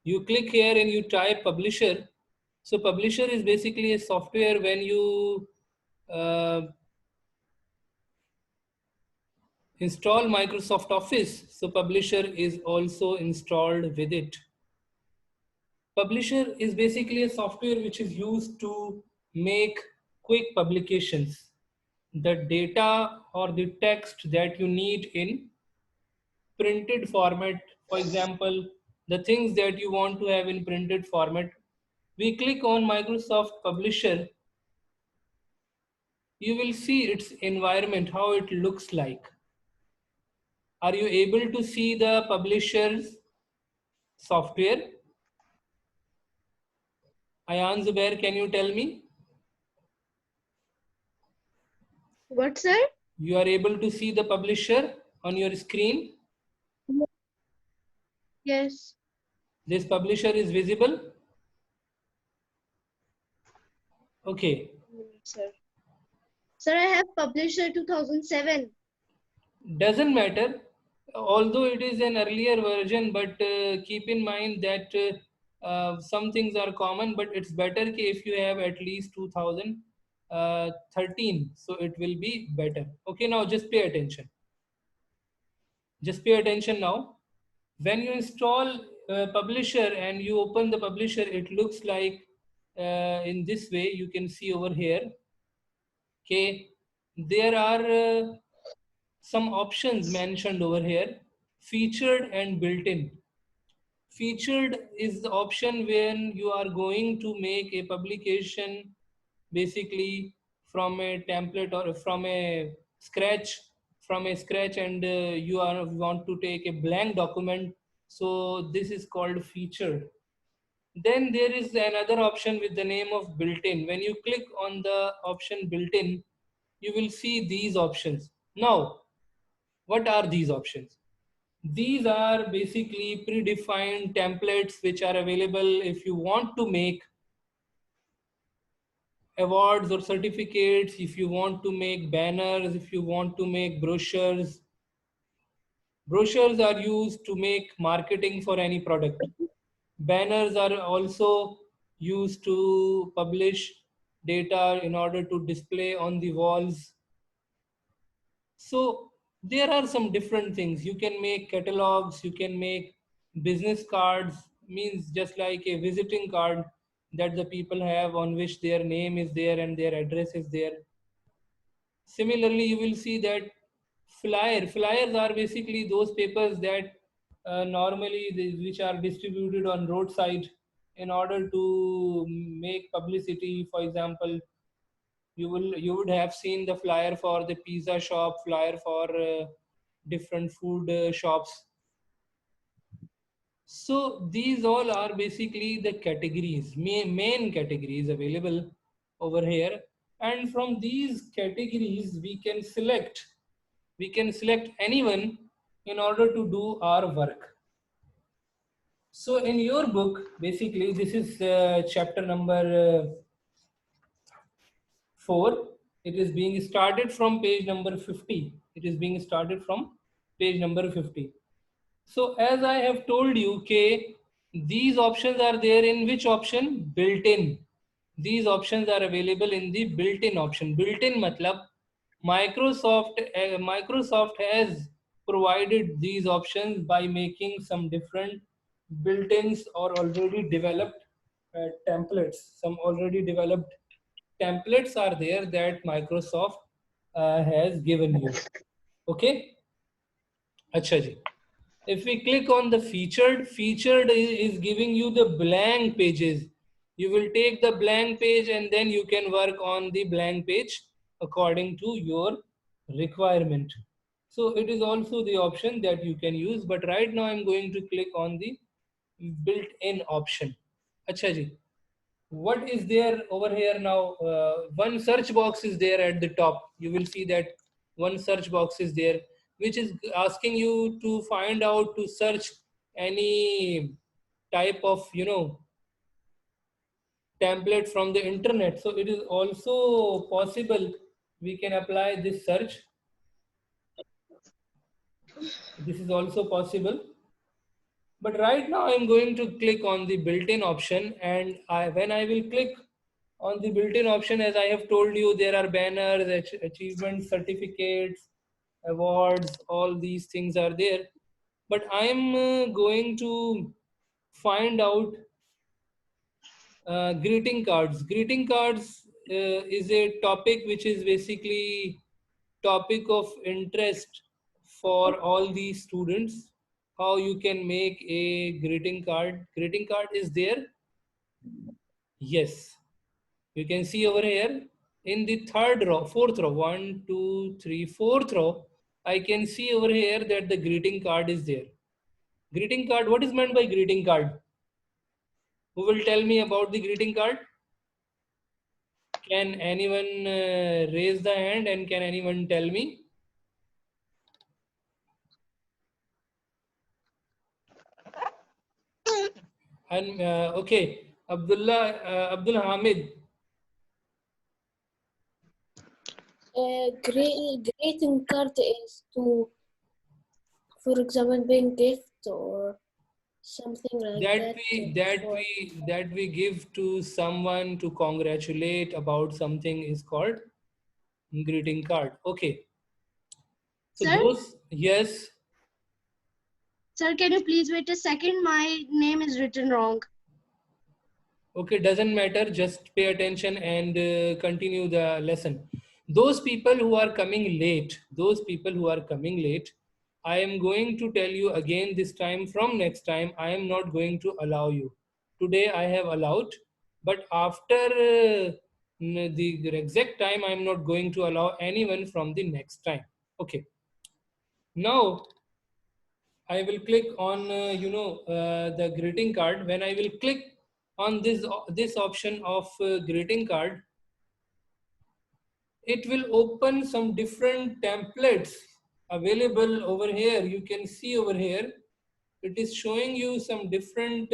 You click here and you type publisher. So publisher is basically a software when you install Microsoft Office. So publisher is also installed with it. Publisher is basically a software which is used to make quick publications. The data or the text that you need in printed format, for example, the things that you want to have in printed format, we click on Microsoft Publisher, you will see its environment, how it looks like. Are you able to see the publisher's software? Ayan Zubair, can you tell me? What, sir? You are able to see the publisher on your screen? Yes. This publisher is visible? Okay. Sir. Sir, I have Publisher 2007. Doesn't matter, although it is an earlier version, but keep in mind that some things are common, but it's better if you have at least 2013, so it will be better. Okay, now just pay attention. Just pay attention now. When you install Publisher and you open the Publisher, it looks like in this way. You can see over here. Okay, there are some options mentioned over here, featured and built-in. Featured is the option when you are going to make a publication basically from a template or from a scratch, and you are want to take a blank document, so this is called featured. Then there is another option with the name of built-in. When you click on the option built-in, you will see these options. Now, what are these options? These are basically predefined templates which are available if you want to make awards or certificates, if you want to make banners, if you want to make brochures. Brochures are used to make marketing for any product. Banners are also used to publish data in order to display on the walls. So there are some different things. You can make catalogs, you can make business cards, means just like a visiting card that the people have on which their name is there and their address is there. Similarly, you will see that flyers are basically those papers that which are distributed on roadside in order to make publicity. For example, you would have seen the flyer for the pizza shop, flyer for different food shops. So these all are basically the categories, main categories available over here, and from these categories we can select anyone in order to do our work. So in your book, basically this is chapter number 4. It is being started from page number 50. It is being started from page number 50. So as I have told you, okay, these options are there in which option? Built-in. These options are available in the built-in option. Built-in matlab Microsoft has provided these options by making some different built-ins or already developed templates. Some already developed templates are there that Microsoft has given you. Okay? Acha ji. If we click on the featured is giving you the blank pages. You will take the blank page and then you can work on the blank page according to your requirement. So it is also the option that you can use, but right now I'm going to click on the built-in option. Acha ji. What is there over here now? One search box is there at the top. You will see that one search box is there, which is asking you to find out to search any type of template from the internet. So it is also possible we can apply this search. This is also possible. But right now I'm going to click on the built-in option, and when I will click on the built-in option, as I have told you, there are banners, achievement certificates, awards, all these things are there. But I'm going to find out greeting cards. Greeting cards is a topic which is basically topic of interest for all these students. How you can make a greeting card. Greeting card is there. Yes, you can see over here in the third row, fourth row, one, two, three, fourth row. I can see over here that the greeting card is there. Greeting card. What is meant by greeting card? Who will tell me about the greeting card? Can anyone raise the hand and can anyone tell me? And okay, Abdul Hamid. Greeting card is to, for example, being gift or something like that that. we give to someone to congratulate about something is called greeting card. Okay. So Sir, those, yes. sir, can you please wait a second? My name is written wrong. Okay, doesn't matter. Just pay attention and continue the lesson. Those people who are coming late, I am going to tell you again this time. From next time, I am not going to allow you. Today I have allowed, but after the exact time, I am not going to allow anyone from the next time. Okay. Now I will click on the greeting card. When I will click on this option of greeting card, it will open some different templates available over here. You can see over here, it is showing you some different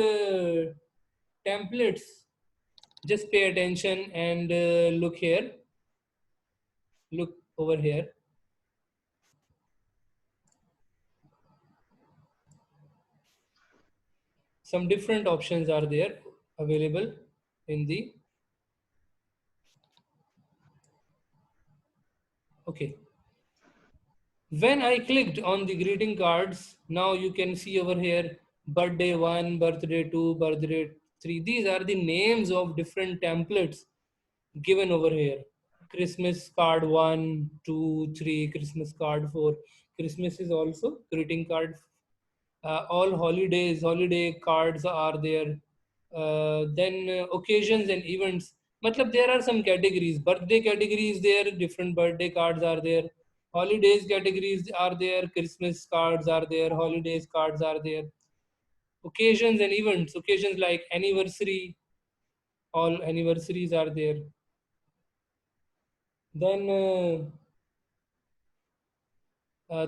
templates. Just pay attention and look here. Look over here. Some different options are there available in the. Okay. When I clicked on the greeting cards, now you can see over here birthday 1, birthday 2, birthday 3. These are the names of different templates given over here. Christmas card 1, 2, 3, Christmas card 4. Christmas is also greeting card. All holiday cards are there. Then occasions and events. Matlab, there are some categories. Birthday categories there, different birthday cards are there. Holidays categories are there, Christmas cards are there, holidays cards are there. Occasions and events, occasions like anniversary, all anniversaries are there. Then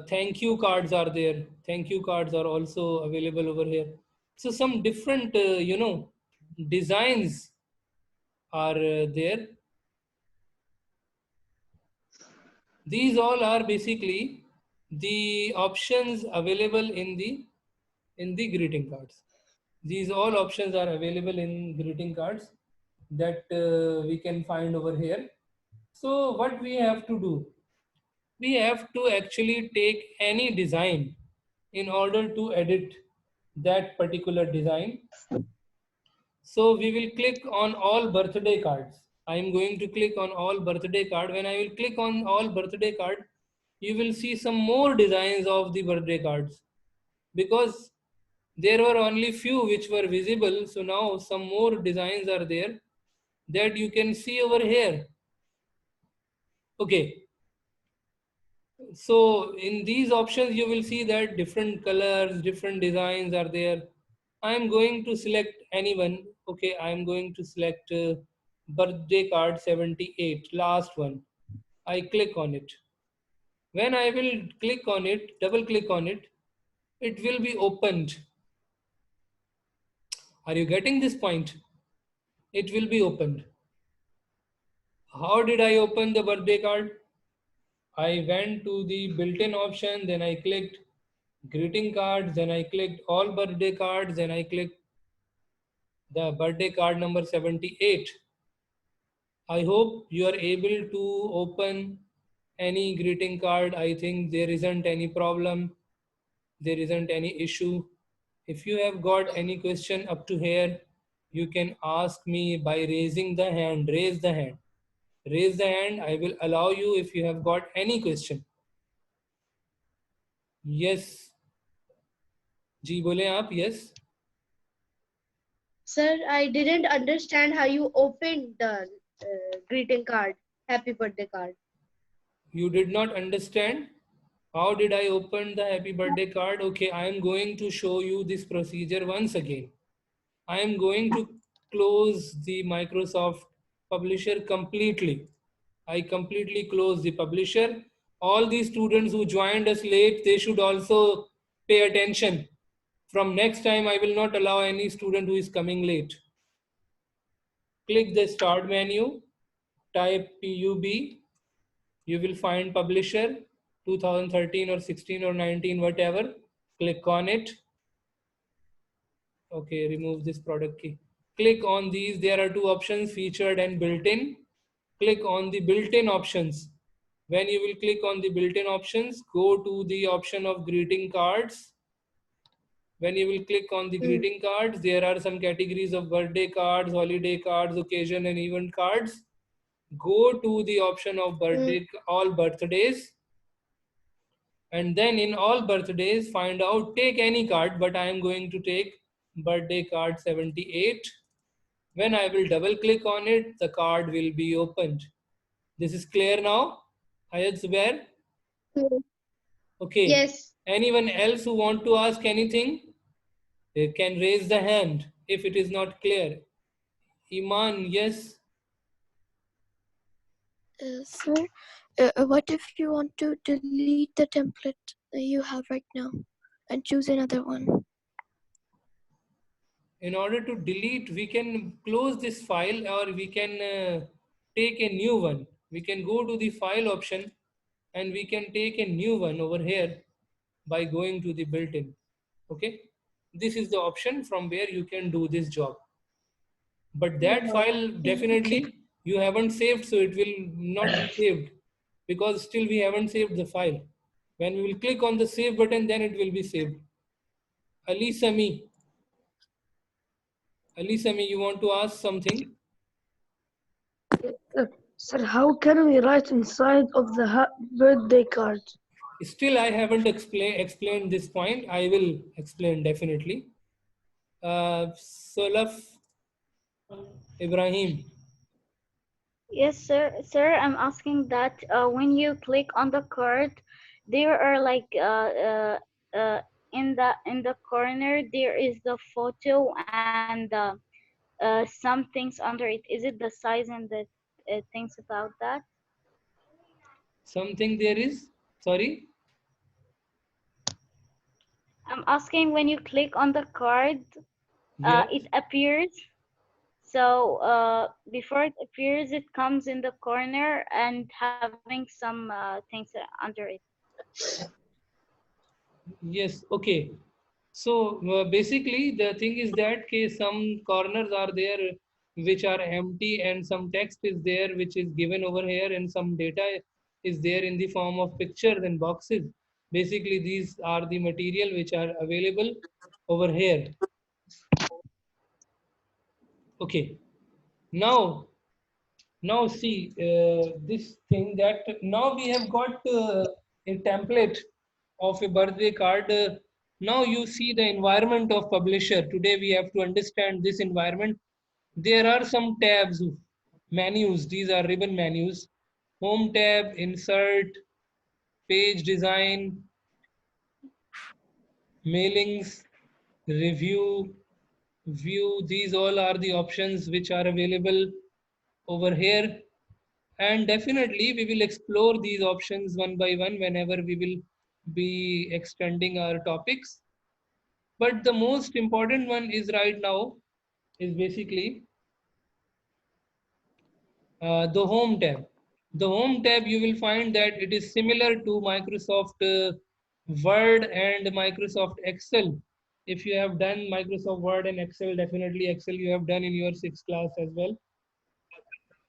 thank you cards are there. Thank you cards are also available over here. So some different, designs are there. These all are basically the options available in the greeting cards. These all options are available in greeting cards that we can find over here. So what we have to do? We have to actually take any design in order to edit that particular design. So we will click on all birthday cards. I am going to click on all birthday card. When I will click on all birthday card, you will see some more designs of the birthday cards because there were only few which were visible. So now some more designs are there that you can see over here. Okay. So in these options, you will see that different colors, different designs are there. I am going to select anyone. Okay, I am going to select birthday card 78, last one. I click on it. When I will click on it, double click on it, it will be opened. Are you getting this point? It will be opened. How did I open the birthday card? I went to the built-in option, then I clicked greeting cards, then I clicked all birthday cards, then I clicked the birthday card number 78. I hope you are able to open any greeting card. I think there isn't any problem, there isn't any issue. If you have got any question up to here, you can ask me by raising the hand. Raise the hand. Raise the hand. I will allow you if you have got any question. Yes. जी बोले आप. Yes. Sir, I didn't understand how you opened the greeting card, happy birthday card. You did not understand? How did I open the happy birthday card? Okay, I am going to show you this procedure once again. I am going to close the Microsoft Publisher completely. I completely close the Publisher. All the students who joined us late, they should also pay attention. From next time, I will not allow any student who is coming late. Click the Start menu, type PUB. You will find Publisher 2013 or 16 or 19, whatever. Click on it. Okay, remove this product key. Click on these. There are two options, featured and built-in. Click on the built-in options. When you will click on the built-in options, go to the option of greeting cards. When you will click on the greeting cards, there are some categories of birthday cards, holiday cards, occasion and event cards. Go to the option of birthday, all birthdays. And then in all birthdays, find out, take any card, but I am going to take birthday card 78. When I will double click on it, the card will be opened. This is clear now? Ayat Zubair? Okay. Yes. Anyone else who want to ask anything? They can raise the hand if it is not clear. Iman, yes? Sir, what if you want to delete the template you have right now and choose another one? In order to delete, we can close this file or we can take a new one. We can go to the file option and we can take a new one over here by going to the built-in. Okay, this is the option from where you can do this job. But that file definitely you haven't saved, so it will not be saved because still we haven't saved the file. When we will click on the save button, then it will be saved. Ali Sami, you want to ask something? Sir, how can we write inside of the birthday card? Still, I haven't explained this point. I will explain definitely. Solaf Ibrahim. Yes, sir. Sir, I'm asking that when you click on the card, there are like in the corner there is the photo and some things under it. Is it the size and the things about that? Something there is? Sorry? I'm asking when you click on the card, Yes. it appears. So before it appears, it comes in the corner and having some things under it. Yes, okay. So basically the thing is that some corners are there which are empty and some text is there which is given over here and some data is there in the form of pictures and boxes. Basically these are the material which are available over here. Okay. Now see this thing that now we have got a template of a birthday card. Now you see the environment of publisher. Today we have to understand this environment. There are some tabs, menus. These are ribbon menus. Home tab, insert, page design, mailings, review, view. These all are the options which are available over here. And definitely we will explore these options one by one whenever we will be extending our topics. But the most important one is right now is basically the home tab. The home tab, you will find that it is similar to Microsoft Word and Microsoft Excel. If you have done Microsoft Word and Excel, definitely Excel you have done in your 6th class as well.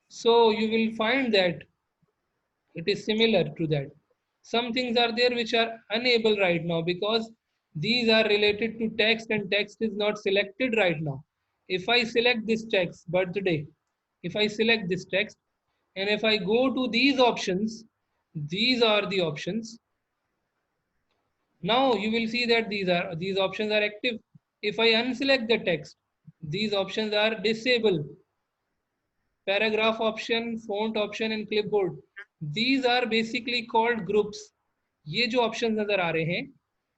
So you will find that it is similar to that. Some things are there which are unable right now because these are related to text and text is not selected right now. If I select this text, birthday, if I select this text and if I go to these options, these are the options. Now you will see that these options are active. If I unselect the text, these options are disabled. Paragraph option, font option and clipboard. These are basically called groups. ये जो options नजर आ रहे हैं,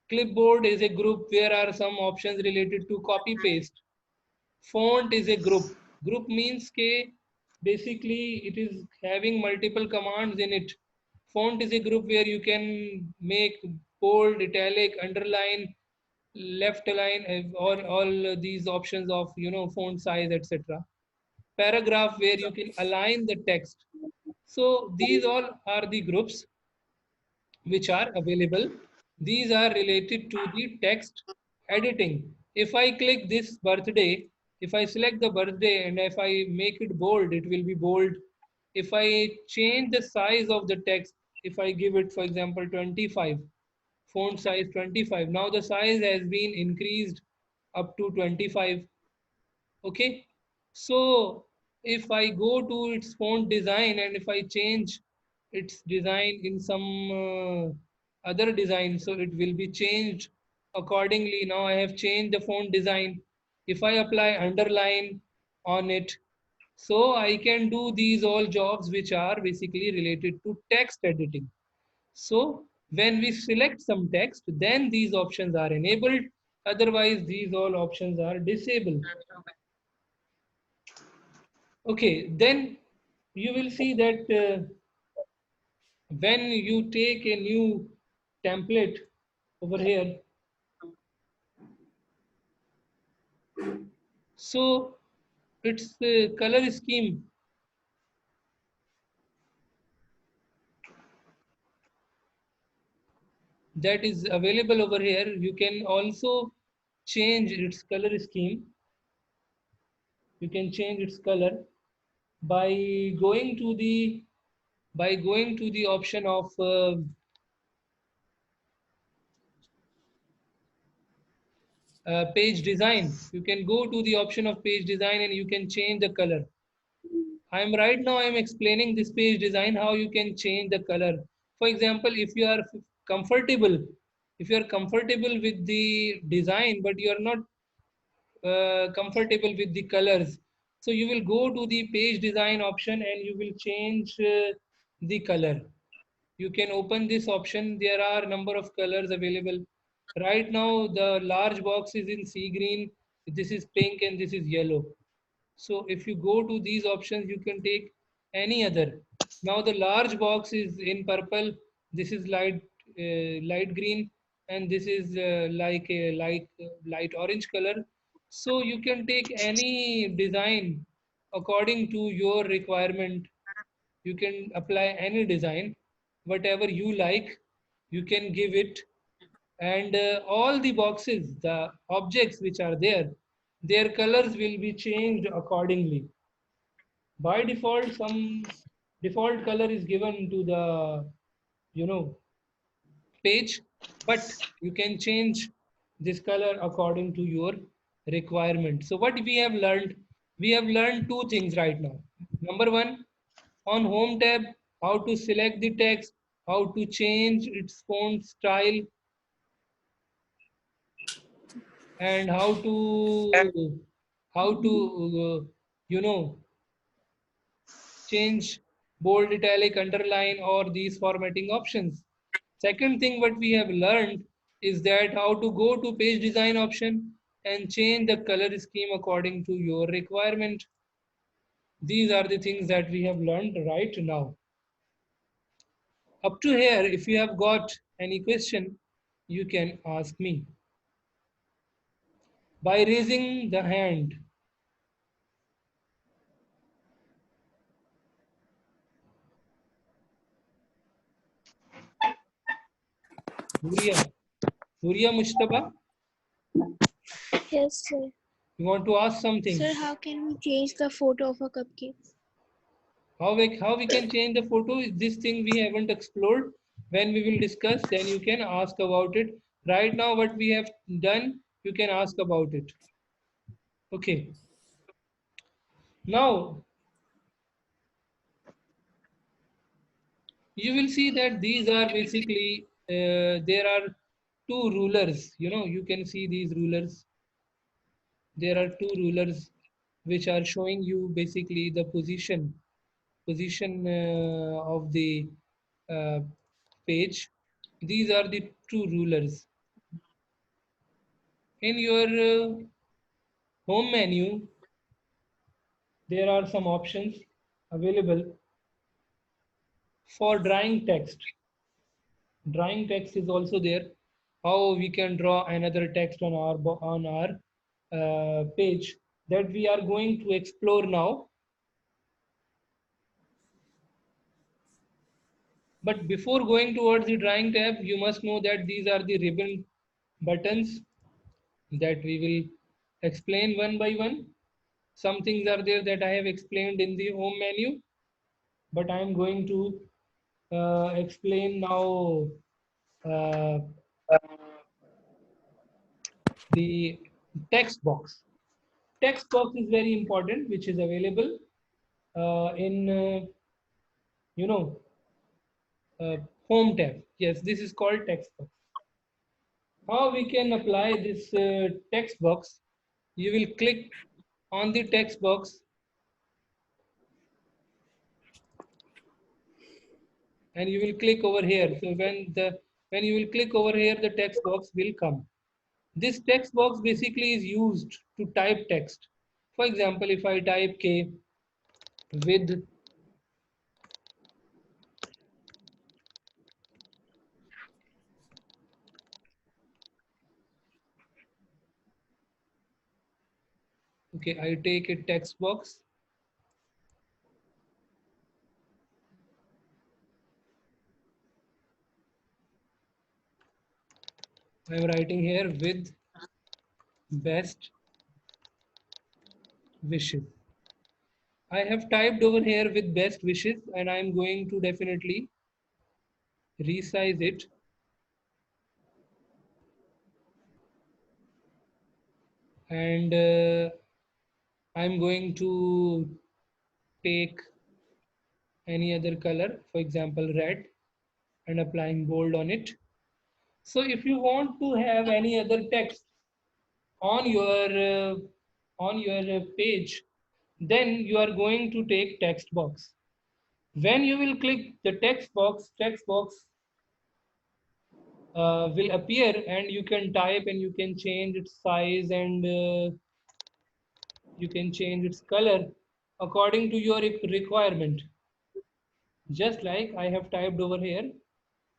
clipboard is a group where are some options related to copy paste. Font is a group. Group means के basically it is having multiple commands in it. Font is a group where you can make bold, italic, underline, left align, or all these options of font size, etc. Paragraph where you can align the text. So these all are the groups which are available. These are related to the text editing. If I click this birthday, if I select the birthday and if I make it bold, it will be bold. If I change the size of the text, if I give it, for example, 25, font size 25, now the size has been increased up to 25. Okay, so if I go to its font design and if I change its design in some other design, so it will be changed accordingly. Now I have changed the font design. If I apply underline on it, so I can do these all jobs which are basically related to text editing. So when we select some text, then these options are enabled. Otherwise, these all options are disabled. Okay, then you will see that when you take a new template over here, so its color scheme that is available over here, you can also change its color scheme. You can change its color by going to the option of page design. You can go to the option of page design and you can change the color. I'm explaining this page design, how you can change the color. For example, comfortable, if you are comfortable with the design, but you are not comfortable with the colors, so you will go to the page design option and you will change the color. You can open this option. There are number of colors available. Right now, the large box is in sea green. This is pink and this is yellow. So if you go to these options, you can take any other. Now the large box is in purple. This is light green, and this is like a light orange color. So you can take any design according to your requirement. You can apply any design, whatever you like. You can give it, and all the boxes, the objects which are there, their colors will be changed accordingly. By default, some default color is given to the you know page, but you can change this color according to your requirement. So what we have learned two things right now. Number one, on home tab, how to select the text, how to change its font style, and how to you know change bold, italic, underline, or these formatting options. Second thing what we have learned is that how to go to page design option and change the color scheme according to your requirement. These are the things that we have learned right now. Up to here, if you have got any question, you can ask me by raising the hand. Surya Mushtaba, Yes, sir. you want to ask something? Sir, how can we change the photo of a cupcake? How we can change the photo? This thing we haven't explored. When we will discuss, then you can ask about it. Right now, what we have done, you can ask about it. Okay. Now, you will see that these are basically, there are two rulers. You know, you can see these rulers. There are two rulers which are showing you basically the position of the uh, page. These are the two rulers. In your home menu, there are some options available for drawing text. Drawing text is also there. How we can draw another text on our page, that we are going to explore now. But before going towards the drawing tab, you must know that these are the ribbon buttons that we will explain one by one. Some things are there that I have explained in the home menu, but I am going to explain now uh, the text box. Text box is very important, which is available in you know uh, home tab. Yes, this is called text box. How we can apply this text box? You will click on the text box and you will click over here. So when you will click over here, the text box will come. This text box basically is used to type text. For example, if I type K with okay, I take a text box. I am writing here with best wishes. I have typed over here with best wishes and I am going to definitely resize it. And I'm going to take any other color, for example, red, and applying bold on it. So if you want to have any other text on your page, then you are going to take text box. When you will click the text box will appear and you can type and you can change its size and you can change its color according to your requirement. Just like I have typed over here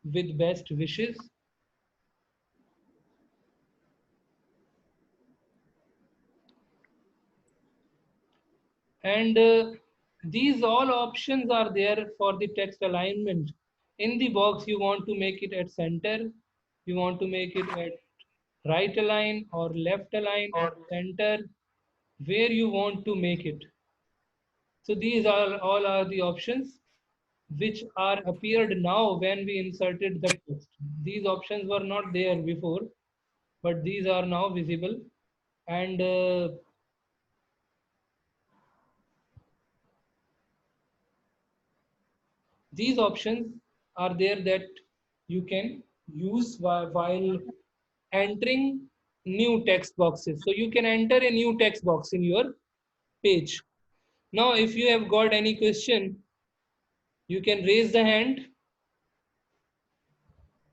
with best wishes. And these all options are there for the text alignment. In the box, you want to make it at center, you want to make it at right align or left align or center, where you want to make it. So these are all are the options which are appeared now when we inserted the text. These options were not there before, but these are now visible. And these options are there that you can use while entering new text boxes. So you can enter a new text box in your page. Now, if you have got any question, you can raise the hand.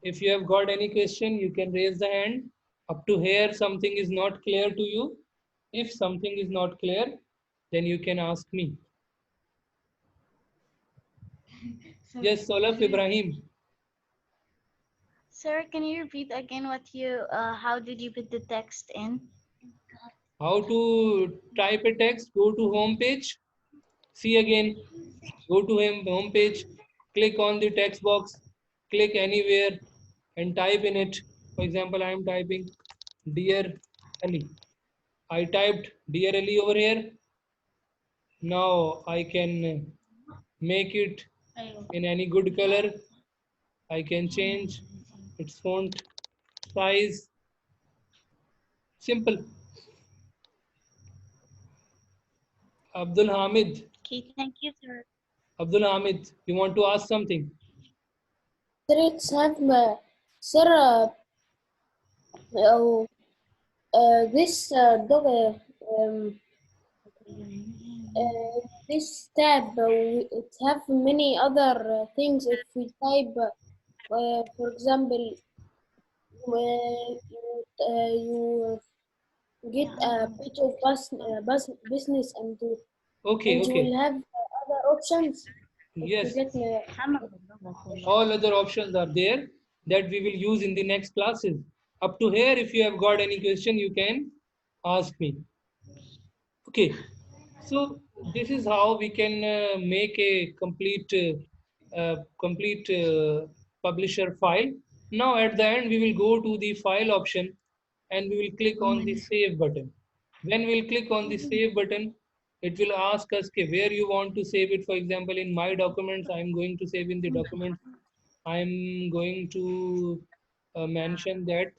If you have got any question, you can raise the hand. Up to here, something is not clear to you. If something is not clear, then you can ask me. Yes, Solaf Ibrahim. Sir, can you repeat again how did you put the text in? How to type a text? Go to home page. See again. Go to home page. Click on the text box. Click anywhere. and type in it. For example, I am typing Dear Ali. I typed Dear Ali over here. Now I can make it in any good color. I can change its font size. Simple. Abdul Hamid. Okay, thank you, sir. Abdul Hamid, you want to ask something? Sir, it's have sir. Oh, this dog. This tab. It have many other things. If we type, for example, you get a bit of business and you Okay, will okay. have other options. If you Yes, get all other options are there that we will use in the next classes. Up to here, if you have got any question, you can ask me. Okay, so this is how we can make a complete publisher file. Now at the end, we will go to the file option and we will click on the save button. When we'll click on the save button, it will ask us okay, where you want to save it. For example, in my documents, I'm going to save in the documents. I'm going to mention that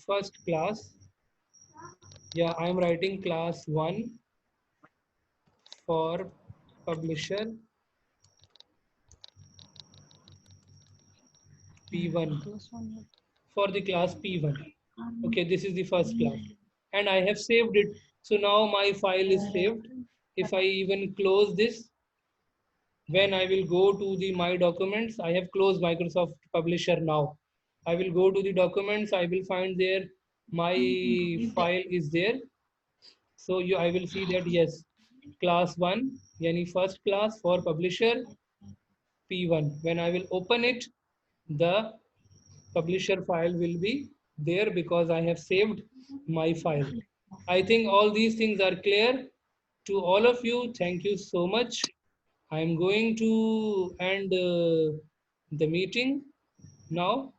first class. Yeah, I'm writing class 1 for publisher P1 for the class P1. Okay, this is the first class and I have saved it. So now my file is saved. If I even close this, when I will go to the my documents, I have closed Microsoft Publisher now. I will go to the documents, I will find there my file is there. So I will see that yes, class 1, yani first class for publisher P1. When I will open it, the publisher file will be there because I have saved my file. I think all these things are clear to all of you. Thank you so much. I'm going to end the meeting now.